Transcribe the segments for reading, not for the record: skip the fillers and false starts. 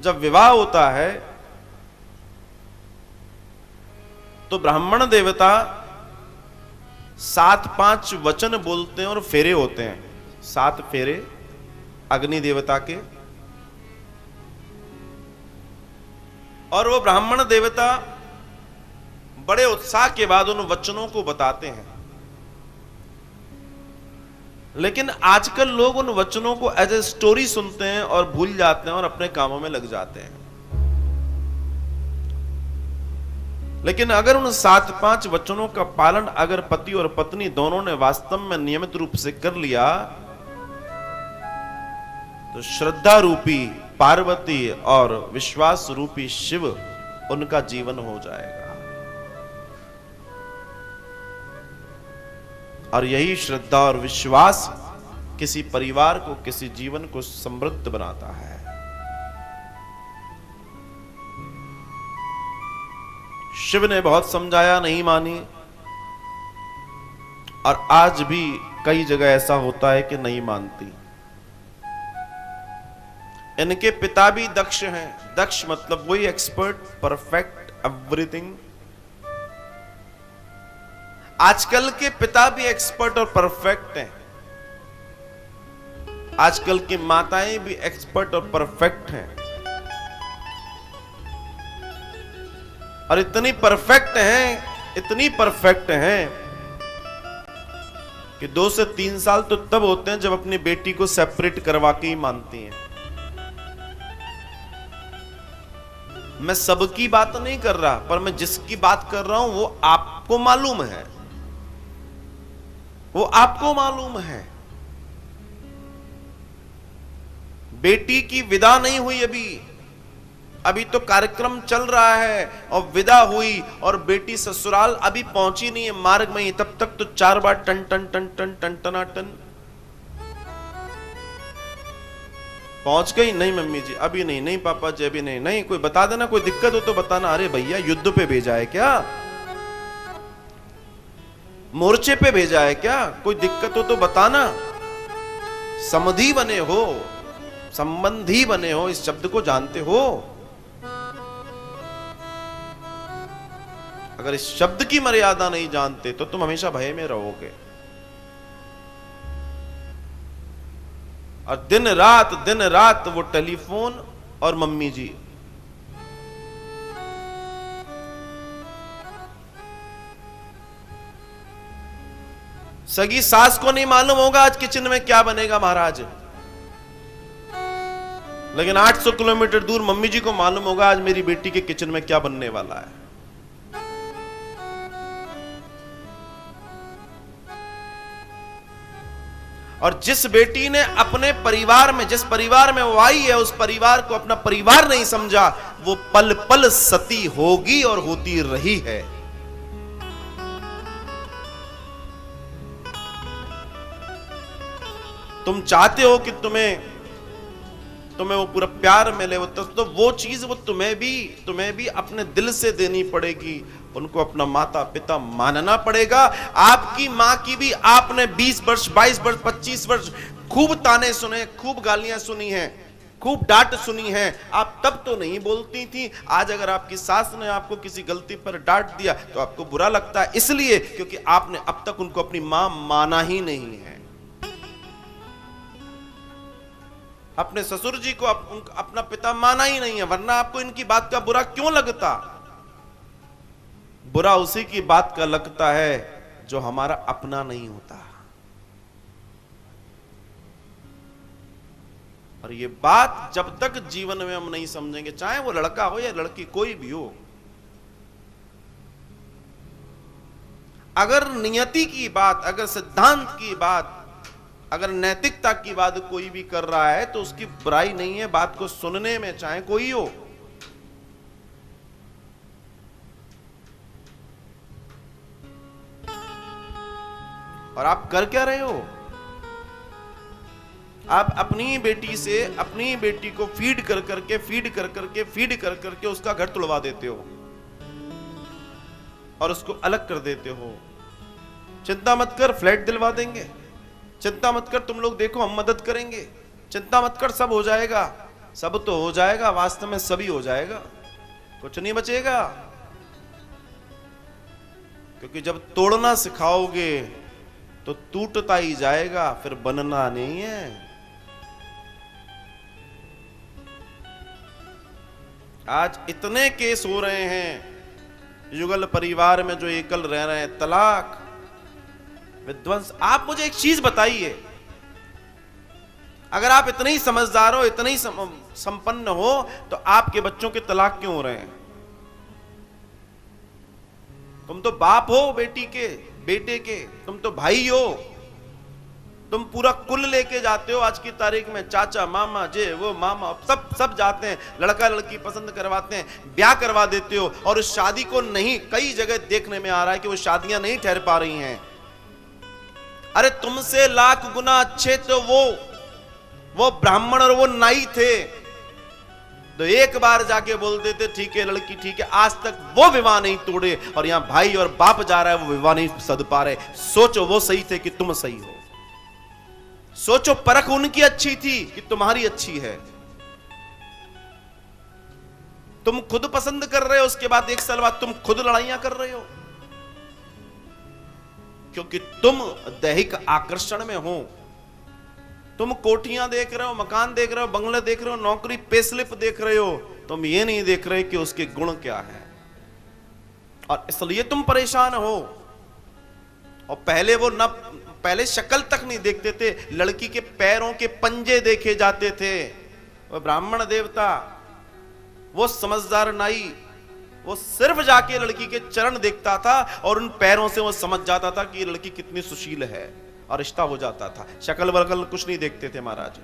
जब विवाह होता है तो ब्राह्मण देवता 7-5 वचन बोलते हैं और फेरे होते हैं, 7 फेरे अग्नि देवता के। और वो ब्राह्मण देवता बड़े उत्साह के बाद उन वचनों को बताते हैं। लेकिन आजकल लोग उन वचनों को एज ए स्टोरी सुनते हैं और भूल जाते हैं और अपने कामों में लग जाते हैं। लेकिन अगर उन 7-5 वचनों का पालन अगर पति और पत्नी दोनों ने वास्तव में नियमित रूप से कर लिया तो श्रद्धा रूपी पार्वती और विश्वास रूपी शिव उनका जीवन हो जाएगा। और यही श्रद्धा और विश्वास किसी परिवार को, किसी जीवन को समृद्ध बनाता है। शिव ने बहुत समझाया, नहीं मानी। और आज भी कई जगह ऐसा होता है कि नहीं मानती। इनके पिता भी दक्ष हैं। दक्ष मतलब वही एक्सपर्ट, परफेक्ट, एवरीथिंग। आजकल के पिता भी एक्सपर्ट और परफेक्ट हैं। आजकल की माताएं भी एक्सपर्ट और परफेक्ट हैं। और इतनी परफेक्ट हैं कि 2 से 3 साल तो तब होते हैं जब अपनी बेटी को सेपरेट करवा के ही मानती हैं। मैं सबकी बात नहीं कर रहा, पर मैं जिसकी बात कर रहा हूं वो आपको मालूम है, वो आपको मालूम है। बेटी की विदा नहीं हुई अभी तो कार्यक्रम चल रहा है और विदा हुई और बेटी ससुराल अभी पहुंची नहीं है, मार्ग में ही। तब तक तो 4 बार टन टन टन टन टन टनाटन पहुंच गई। नहीं मम्मी जी अभी नहीं, नहीं पापा जी अभी नहीं, नहीं कोई बता देना, कोई दिक्कत हो तो बताना। अरे भैया युद्ध पे भेजा है क्या, मोर्चे पे भेजा है क्या, कोई दिक्कत हो तो बताना। समधी बने हो, संबंधी बने हो, इस शब्द को जानते हो। अगर इस शब्द की मर्यादा नहीं जानते तो तुम हमेशा भय में रहोगे। और दिन रात वो टेलीफोन और मम्मी जी। सगी सास को नहीं मालूम होगा आज किचन में क्या बनेगा महाराज, लेकिन 800 किलोमीटर दूर मम्मी जी को मालूम होगा आज मेरी बेटी के किचन में क्या बनने वाला है। और जिस बेटी ने अपने परिवार में, जिस परिवार में वो आई है, उस परिवार को अपना परिवार नहीं समझा, वो पल पल सती होगी और होती रही है। तुम चाहते हो कि तुम्हें वो पूरा प्यार मिले, तो वो चीज वो तुम्हें भी अपने दिल से देनी पड़ेगी। उनको अपना माता पिता मानना पड़ेगा। आपकी मां की भी आपने 20 वर्ष 22 वर्ष 25 वर्ष खूब ताने सुने, खूब गालियां सुनी हैं, खूब डांट सुनी है। आप तब तो नहीं बोलती थी। आज अगर आपकी सास ने आपको किसी गलती पर डांट दिया तो आपको बुरा लगता है, इसलिए क्योंकि आपने अब तक उनको अपनी मां माना ही नहीं है। अपने ससुर जी को अपना पिता माना ही नहीं है, वरना आपको इनकी बात का बुरा क्यों लगता। बुरा उसी की बात का लगता है जो हमारा अपना नहीं होता। और ये बात जब तक जीवन में हम नहीं समझेंगे, चाहे वो लड़का हो या लड़की, कोई भी हो, अगर नियति की बात, अगर सिद्धांत की बात, अगर नैतिकता की बात कोई भी कर रहा है तो उसकी बुराई नहीं है बात को सुनने में, चाहे कोई हो। और आप कर क्या रहे हो? आप अपनी बेटी से, अपनी बेटी को फीड कर करके उसका घर तुड़वा देते हो और उसको अलग कर देते हो। चिंता मत कर, फ्लैट दिलवा देंगे। चिंता मत कर, तुम लोग देखो हम मदद करेंगे। चिंता मत कर, सब हो जाएगा। सब तो हो जाएगा, वास्तव में सभी हो जाएगा, कुछ नहीं बचेगा। क्योंकि जब तोड़ना सिखाओगे तो टूटता ही जाएगा, फिर बनना नहीं है। आज इतने केस हो रहे हैं युगल परिवार में, जो एकल रह रहे हैं, तलाक, विध्वंस। आप मुझे एक चीज बताइए, अगर आप इतने ही समझदार हो, इतने ही संपन्न हो, तो आपके बच्चों के तलाक क्यों हो रहे हैं? तुम तो बाप हो बेटी के, बेटे के, तुम तो भाई हो, तुम पूरा कुल लेके जाते हो। आज की तारीख में चाचा, मामा, जे वो मामा, सब जाते हैं, लड़का लड़की पसंद करवाते हैं, ब्याह करवा देते हो, और उस शादी को नहीं, कई जगह देखने में आ रहा है कि वो शादियां नहीं ठहर पा रही हैं। अरे तुमसे लाख गुना अच्छे तो वो ब्राह्मण और वो नाई थे, तो एक बार जाके बोल देते ठीक है लड़की ठीक है। आज तक वो विवाह नहीं तोड़े, और यहां भाई और बाप जा रहा है, वो विवाह नहीं सद पा रहे। सोचो वो सही थे कि तुम सही हो, सोचो परख उनकी अच्छी थी कि तुम्हारी अच्छी है। तुम खुद पसंद कर रहे हो, उसके बाद एक साल बाद तुम खुद लड़ाइयां कर रहे हो, क्योंकि तुम दैहिक आकर्षण में हो। तुम कोठियां देख रहे हो, मकान देख रहे हो, बंगले देख रहे हो, नौकरी पे स्लिप देख रहे हो, तुम ये नहीं देख रहे कि उसके गुण क्या है, और इसलिए तुम परेशान हो। और पहले शक्ल तक नहीं देखते थे, लड़की के पैरों के पंजे देखे जाते थे। वो ब्राह्मण देवता, वो समझदार नाई, वो सिर्फ जाके लड़की के चरण देखता था, और उन पैरों से वो समझ जाता था कि ये लड़की कितनी सुशील है, और रिश्ता हो जाता था। शक्ल वकल कुछ नहीं देखते थे महाराज।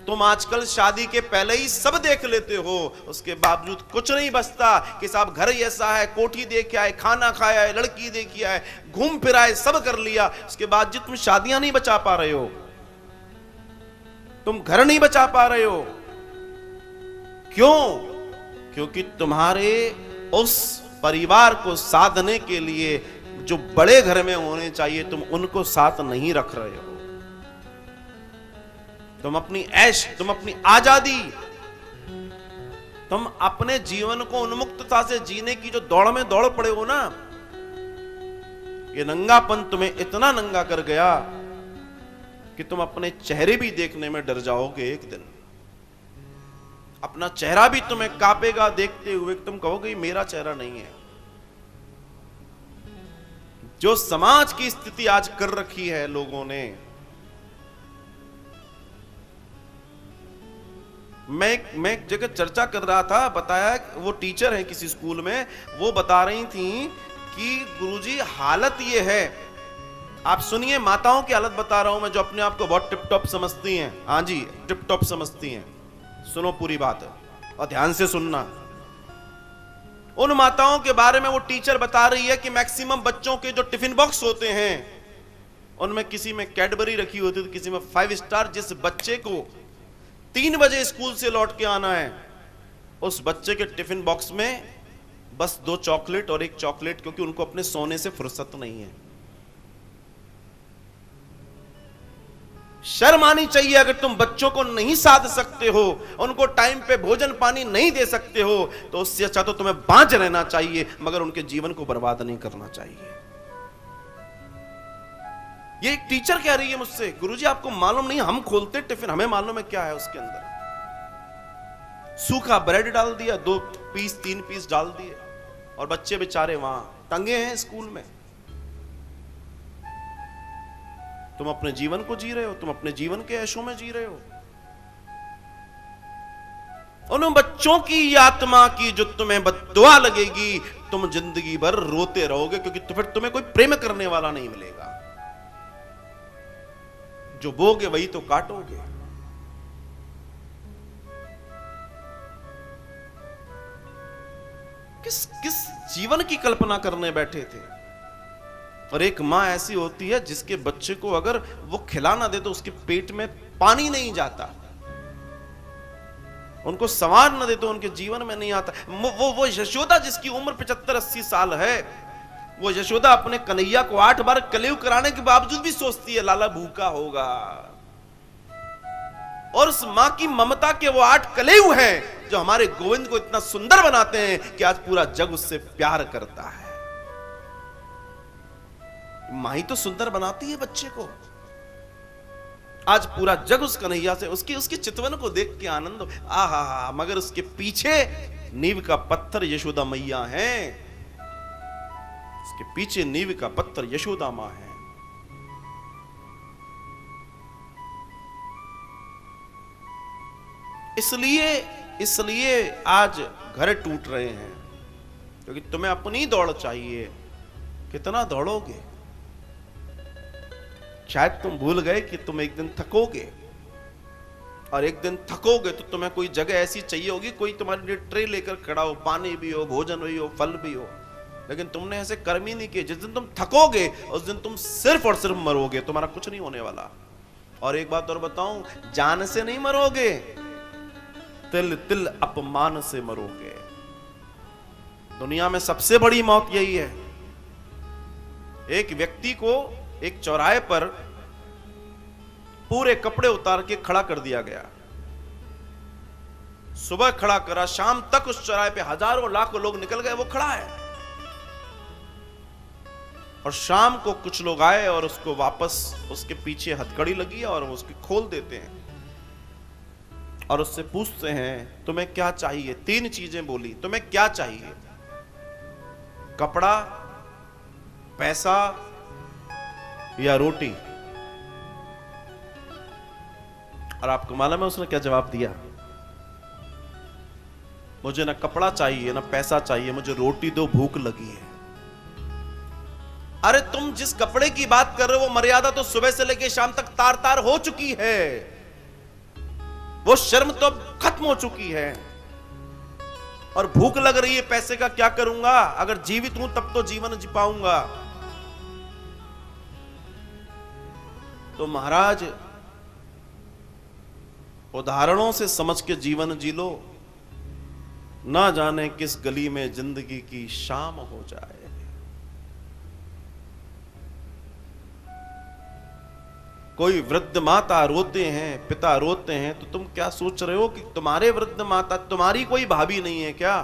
तुम आजकल शादी के पहले ही सब देख लेते हो, उसके बावजूद कुछ नहीं बचता कि साहब घर ऐसा है, कोठी देख आए, खाना खाया है, लड़की देखी है, घूम फिरा है, सब कर लिया, उसके बाद जी तुम शादियां नहीं बचा पा रहे हो, तुम घर नहीं बचा पा रहे हो। क्यों? क्योंकि तुम्हारे उस परिवार को साधने के लिए जो बड़े घर में होने चाहिए, तुम उनको साथ नहीं रख रहे हो। तुम अपनी ऐश, तुम अपनी आजादी, तुम अपने जीवन को उन्मुक्तता से जीने की जो दौड़ में दौड़ पड़े हो ना, ये नंगापन तुम्हें इतना नंगा कर गया कि तुम अपने चेहरे भी देखने में डर जाओगे। एक दिन अपना चेहरा भी तुम्हें कांपेगा देखते हुए, तुम कहोगे ये मेरा चेहरा नहीं है। जो समाज की स्थिति आज कर रखी है लोगों ने, मैं एक जगह चर्चा कर रहा था, बताया वो टीचर है किसी स्कूल में, वो बता रही थी कि गुरुजी हालत ये है, आप सुनिए, माताओं की हालत बता रहा हूं मैं, जो अपने आप को बहुत टिप टॉप समझती हैं। हाँ जी, टिप टॉप समझती हैं। सुनो पूरी बात और ध्यान से सुनना। उन माताओं के बारे में वो टीचर बता रही है कि मैक्सिमम बच्चों के जो टिफिन बॉक्स होते हैं, उनमें किसी में कैडबरी रखी होती है, किसी में 5 स्टार। जिस बच्चे को 3 बजे स्कूल से लौट के आना है, उस बच्चे के टिफिन बॉक्स में बस 2 चॉकलेट और 1 चॉकलेट, क्योंकि उनको अपने सोने से फुर्सत नहीं है। शर्म आनी चाहिए अगर तुम बच्चों को नहीं साध सकते हो, उनको टाइम पे भोजन पानी नहीं दे सकते हो, तो उससे अच्छा तो तुम्हें बांझ रहना चाहिए, मगर उनके जीवन को बर्बाद नहीं करना चाहिए। ये एक टीचर कह रही है मुझसे, गुरुजी आपको मालूम नहीं, हम खोलते टिफिन, हमें मालूम है क्या है उसके अंदर। सूखा ब्रेड डाल दिया, 2 पीस 3 पीस डाल दिए, और बच्चे बेचारे वहां टंगे हैं स्कूल में। तुम अपने जीवन को जी रहे हो, तुम अपने जीवन के ऐशों में जी रहे हो। उन बच्चों की आत्मा की जो तुम्हें बद्दुआ लगेगी, तुम जिंदगी भर रोते रहोगे, क्योंकि तो फिर तुम्हें कोई प्रेम करने वाला नहीं मिलेगा। जो बोगे वही तो काटोगे। किस जीवन की कल्पना करने बैठे थे। और एक मां ऐसी होती है जिसके बच्चे को अगर वो खिला ना दे तो उसके पेट में पानी नहीं जाता, उनको संवार न दे तो उनके जीवन में नहीं आता। वो यशोदा जिसकी उम्र 75-80 साल है, वो यशोदा अपने कन्हैया को 8 बार कलेव कराने के बावजूद भी सोचती है लाला भूखा होगा। और उस मां की ममता के वो 8 कलेऊ हैं जो हमारे गोविंद को इतना सुंदर बनाते हैं कि आज पूरा जग उससे प्यार करता है। मां ही तो सुंदर बनाती है बच्चे को। आज पूरा जग उस कन्हैया से उसकी चितवन को देख के आनंद, आहा, मगर उसके पीछे नींव का पत्थर यशोदा मैया है। उसके पीछे नींव का पत्थर यशोदा मां है। इसलिए आज घर टूट रहे हैं, क्योंकि तुम्हें अपनी दौड़ चाहिए। कितना दौड़ोगे? शायद तुम भूल गए कि तुम एक दिन थकोगे, और एक दिन थकोगे तो तुम्हें कोई जगह ऐसी चाहिए होगी, कोई तुम्हारे लिए ट्रे लेकर खड़ा हो, पानी भी हो, भोजन भी हो, फल भी हो। लेकिन तुमने ऐसे कर्म ही नहीं किए। जिस दिन तुम थकोगे उस दिन तुम सिर्फ और सिर्फ मरोगे, तुम्हारा कुछ नहीं होने वाला। और एक बात और बताऊं, जान से नहीं मरोगे, तिल तिल अपमान से मरोगे। दुनिया में सबसे बड़ी मौत यही है। एक व्यक्ति को एक चौराहे पर पूरे कपड़े उतार के खड़ा कर दिया गया। सुबह खड़ा करा, शाम तक उस चौराहे पे हजारों लाखों लोग निकल गए, वो खड़ा है। और शाम को कुछ लोग आए और उसको वापस, उसके पीछे हथकड़ी लगी और वो उसकी खोल देते हैं और उससे पूछते हैं तुम्हें क्या चाहिए। 3 चीजें बोली, तुम्हें क्या चाहिए? कपड़ा, पैसा या रोटी? और आपको मालूम है उसने क्या जवाब दिया? मुझे ना कपड़ा चाहिए, ना पैसा चाहिए, मुझे रोटी दो, भूख लगी है। अरे तुम जिस कपड़े की बात कर रहे हो वो मर्यादा तो सुबह से लेकर शाम तक तार तार हो चुकी है। वो शर्म तो अब खत्म हो चुकी है। और भूख लग रही है, पैसे का क्या करूंगा? अगर जीवित हूं तब तो जीवन जी पाऊंगा। तो महाराज, उदाहरणों से समझ के जीवन जी लो, ना जाने किस गली में जिंदगी की शाम हो जाए। कोई वृद्ध माता रोते हैं, पिता रोते हैं, तो तुम क्या सोच रहे हो कि तुम्हारे वृद्ध माता, तुम्हारी कोई भाभी नहीं है क्या?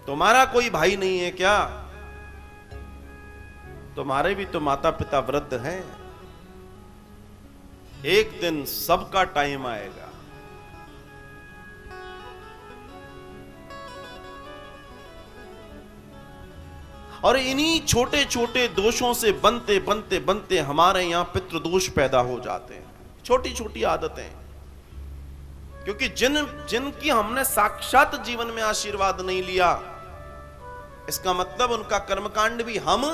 तुम्हारा कोई भाई नहीं है क्या? तुम्हारे भी तो माता पिता वृद्ध हैं। एक दिन सबका टाइम आएगा। और इन्हीं छोटे छोटे दोषों से बनते बनते बनते हमारे यहां पितृदोष पैदा हो जाते हैं। छोटी छोटी आदतें, क्योंकि जिनकी हमने साक्षात जीवन में आशीर्वाद नहीं लिया, इसका मतलब उनका कर्मकांड भी हम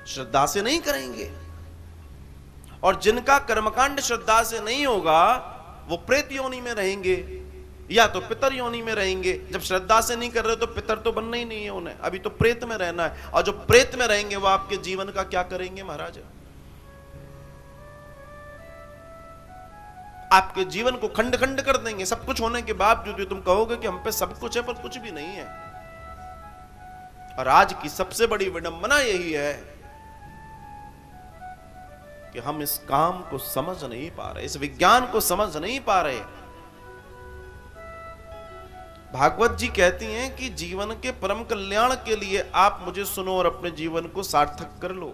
श्रद्धा से नहीं करेंगे। और जिनका कर्मकांड श्रद्धा से नहीं होगा वो प्रेत योनि में रहेंगे या तो पितर योनि में रहेंगे। जब श्रद्धा से नहीं कर रहे तो पितर तो बनना ही नहीं है उन्हें, अभी तो प्रेत में रहना है। और जो प्रेत में रहेंगे वो आपके जीवन का क्या करेंगे महाराज? आपके जीवन को खंड खंड कर देंगे। सब कुछ होने के बावजूद तुम कहोगे कि हम पे सब कुछ है, पर कुछ भी नहीं है। और आज की सबसे बड़ी विडंबना यही है कि हम इस काम को समझ नहीं पा रहे, इस विज्ञान को समझ नहीं पा रहे। भागवत जी कहती हैं कि जीवन के परम कल्याण के लिए आप मुझे सुनो और अपने जीवन को सार्थक कर लो।